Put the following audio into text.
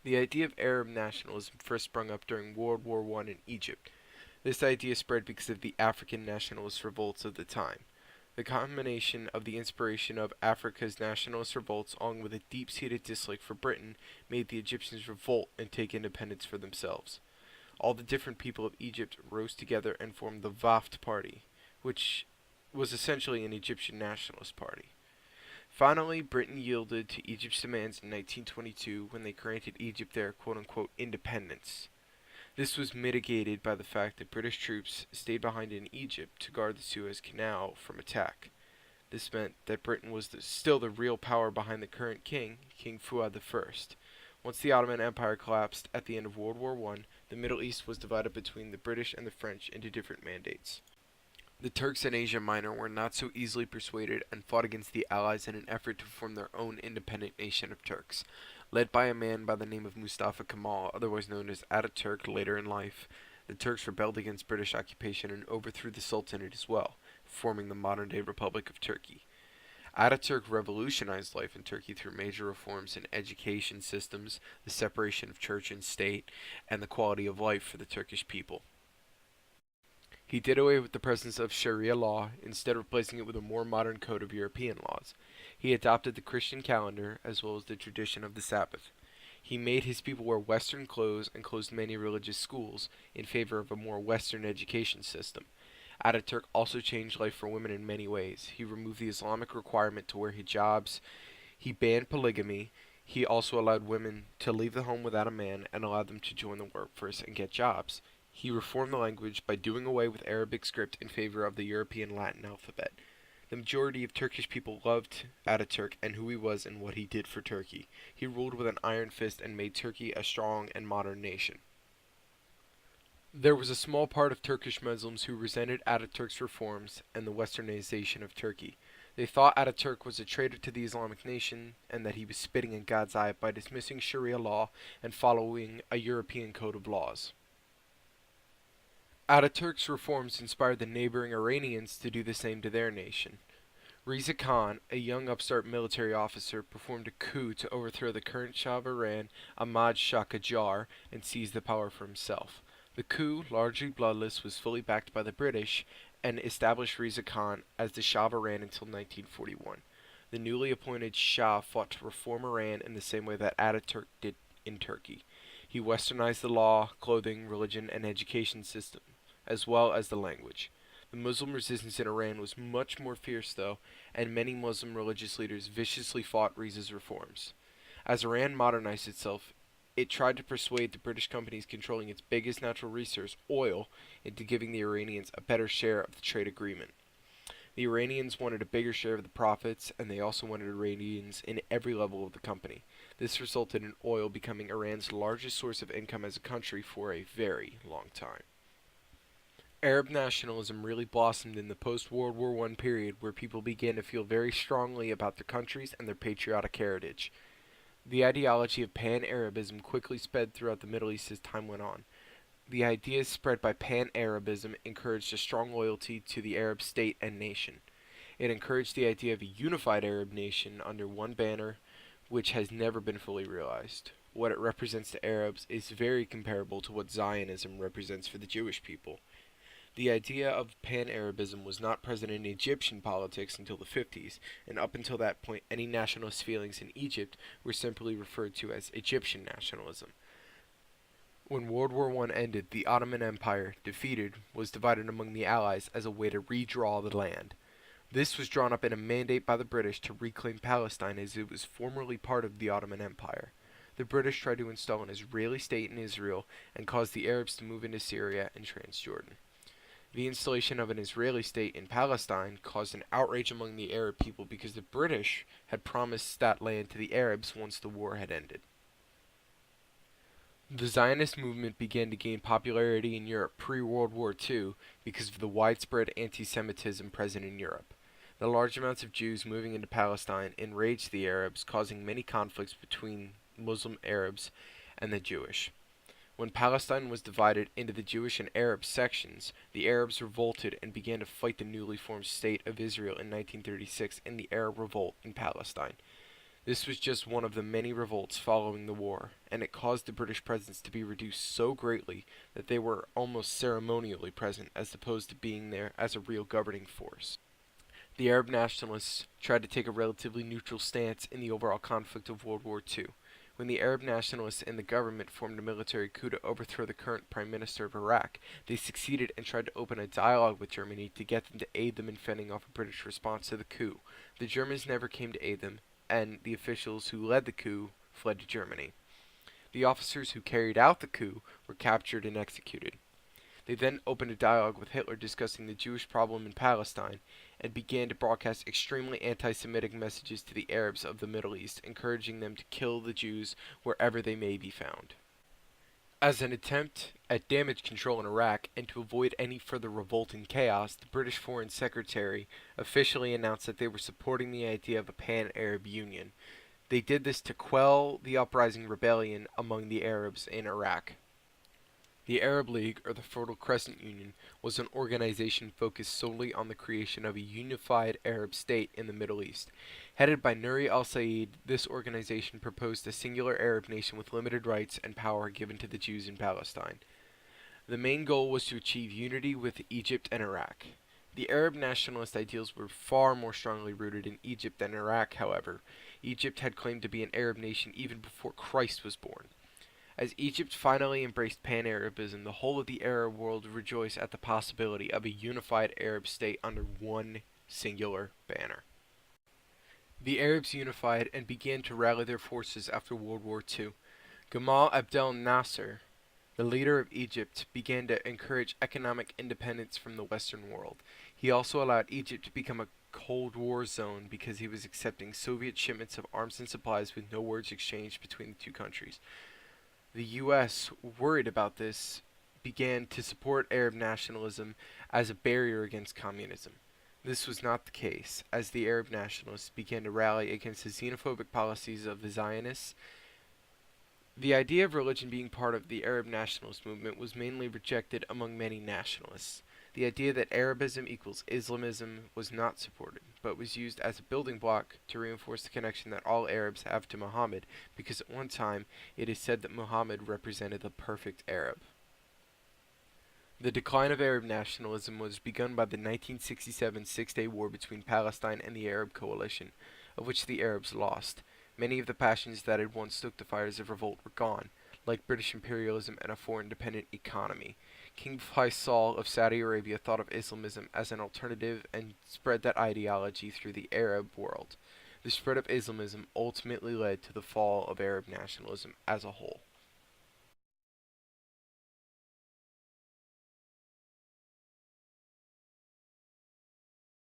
The idea of Arab nationalism first sprung up during World War I in Egypt. This idea spread because of the African nationalist revolts of the time. The combination of the inspiration of Africa's nationalist revolts along with a deep-seated dislike for Britain made the Egyptians revolt and take independence for themselves. All the different people of Egypt rose together and formed the Waft Party, which was essentially an Egyptian nationalist party. Finally, Britain yielded to Egypt's demands in 1922 when they granted Egypt their quote-unquote independence. This was mitigated by the fact that British troops stayed behind in Egypt to guard the Suez Canal from attack. This meant that Britain was still the real power behind the current king, King Fuad I. Once the Ottoman Empire collapsed at the end of World War I, the Middle East was divided between the British and the French into different mandates. The Turks in Asia Minor were not so easily persuaded and fought against the Allies in an effort to form their own independent nation of Turks. Led by a man by the name of Mustafa Kemal, otherwise known as Ataturk later in life, the Turks rebelled against British occupation and overthrew the Sultanate as well, forming the modern-day Republic of Turkey. Ataturk revolutionized life in Turkey through major reforms in education systems, the separation of church and state, and the quality of life for the Turkish people. He did away with the presence of Sharia law, instead replacing it with a more modern code of European laws. He adopted the Christian calendar as well as the tradition of the Sabbath. He made his people wear Western clothes and closed many religious schools in favor of a more Western education system. Ataturk also changed life for women in many ways. He removed the Islamic requirement to wear hijabs. He banned polygamy. He also allowed women to leave the home without a man and allowed them to join the workforce and get jobs. He reformed the language by doing away with Arabic script in favor of the European Latin alphabet. The majority of Turkish people loved Ataturk and who he was and what he did for Turkey. He ruled with an iron fist and made Turkey a strong and modern nation. There was a small part of Turkish Muslims who resented Ataturk's reforms and the westernization of Turkey. They thought Ataturk was a traitor to the Islamic nation and that he was spitting in God's eye by dismissing Sharia law and following a European code of laws. Ataturk's reforms inspired the neighboring Iranians to do the same to their nation. Riza Khan, a young upstart military officer, performed a coup to overthrow the current Shah of Iran, Ahmad Shah Qajar, and seize the power for himself. The coup, largely bloodless, was fully backed by the British and established Riza Khan as the Shah of Iran until 1941. The newly appointed Shah fought to reform Iran in the same way that Ataturk did in Turkey. He westernized the law, clothing, religion, and education system, as well as the language. The Muslim resistance in Iran was much more fierce, though, and many Muslim religious leaders viciously fought Riza's reforms. As Iran modernized itself, it tried to persuade the British companies controlling its biggest natural resource, oil, into giving the Iranians a better share of the trade agreement. The Iranians wanted a bigger share of the profits, and they also wanted Iranians in every level of the company. This resulted in oil becoming Iran's largest source of income as a country for a very long time. Arab nationalism really blossomed in the post-World War I period, where people began to feel very strongly about their countries and their patriotic heritage. The ideology of pan-Arabism quickly spread throughout the Middle East as time went on. The ideas spread by pan-Arabism encouraged a strong loyalty to the Arab state and nation. It encouraged the idea of a unified Arab nation under one banner, which has never been fully realized. What it represents to Arabs is very comparable to what Zionism represents for the Jewish people. The idea of pan-Arabism was not present in Egyptian politics until the 50s, and up until that point any nationalist feelings in Egypt were simply referred to as Egyptian nationalism. When World War I ended, the Ottoman Empire, defeated, was divided among the Allies as a way to redraw the land. This was drawn up in a mandate by the British to reclaim Palestine as it was formerly part of the Ottoman Empire. The British tried to install an Israeli state in Israel and caused the Arabs to move into Syria and Transjordan. The installation of an Israeli state in Palestine caused an outrage among the Arab people because the British had promised that land to the Arabs once the war had ended. The Zionist movement began to gain popularity in Europe pre-World War II because of the widespread anti-Semitism present in Europe. The large amounts of Jews moving into Palestine enraged the Arabs, causing many conflicts between Muslim Arabs and the Jewish. When Palestine was divided into the Jewish and Arab sections, the Arabs revolted and began to fight the newly formed State of Israel in 1936 in the Arab Revolt in Palestine. This was just one of the many revolts following the war, and it caused the British presence to be reduced so greatly that they were almost ceremonially present as opposed to being there as a real governing force. The Arab nationalists tried to take a relatively neutral stance in the overall conflict of World War II. When the Arab nationalists and the government formed a military coup to overthrow the current prime minister of Iraq, they succeeded and tried to open a dialogue with Germany to get them to aid them in fending off a British response to the coup. The Germans never came to aid them, and the officials who led the coup fled to Germany. The officers who carried out the coup were captured and executed. They then opened a dialogue with Hitler discussing the Jewish problem in Palestine and began to broadcast extremely anti-Semitic messages to the Arabs of the Middle East, encouraging them to kill the Jews wherever they may be found. As an attempt at damage control in Iraq and to avoid any further revolt and chaos, the British Foreign Secretary officially announced that they were supporting the idea of a pan-Arab union. They did this to quell the uprising rebellion among the Arabs in Iraq. The Arab League, or the Fertile Crescent Union, was an organization focused solely on the creation of a unified Arab state in the Middle East. Headed by Nuri al-Said, this organization proposed a singular Arab nation with limited rights and power given to the Jews in Palestine. The main goal was to achieve unity with Egypt and Iraq. The Arab nationalist ideals were far more strongly rooted in Egypt than Iraq, however. Egypt had claimed to be an Arab nation even before Christ was born. As Egypt finally embraced Pan-Arabism, the whole of the Arab world rejoiced at the possibility of a unified Arab state under one singular banner. The Arabs unified and began to rally their forces after World War II. Gamal Abdel Nasser, the leader of Egypt, began to encourage economic independence from the Western world. He also allowed Egypt to become a Cold War zone because he was accepting Soviet shipments of arms and supplies with no words exchanged between the two countries. The U.S., worried about this, began to support Arab nationalism as a barrier against communism. This was not the case, as the Arab nationalists began to rally against the xenophobic policies of the Zionists. The idea of religion being part of the Arab nationalist movement was mainly rejected among many nationalists. The idea that Arabism equals Islamism was not supported, but was used as a building block to reinforce the connection that all Arabs have to Muhammad, because at one time it is said that Muhammad represented the perfect Arab. The decline of Arab nationalism was begun by the 1967 Six-Day War between Palestine and the Arab coalition, of which the Arabs lost. Many of the passions that had once stoked the fires of revolt were gone, like British imperialism and a foreign-dependent economy. King Faisal of Saudi Arabia thought of Islamism as an alternative and spread that ideology through the Arab world. The spread of Islamism ultimately led to the fall of Arab nationalism as a whole.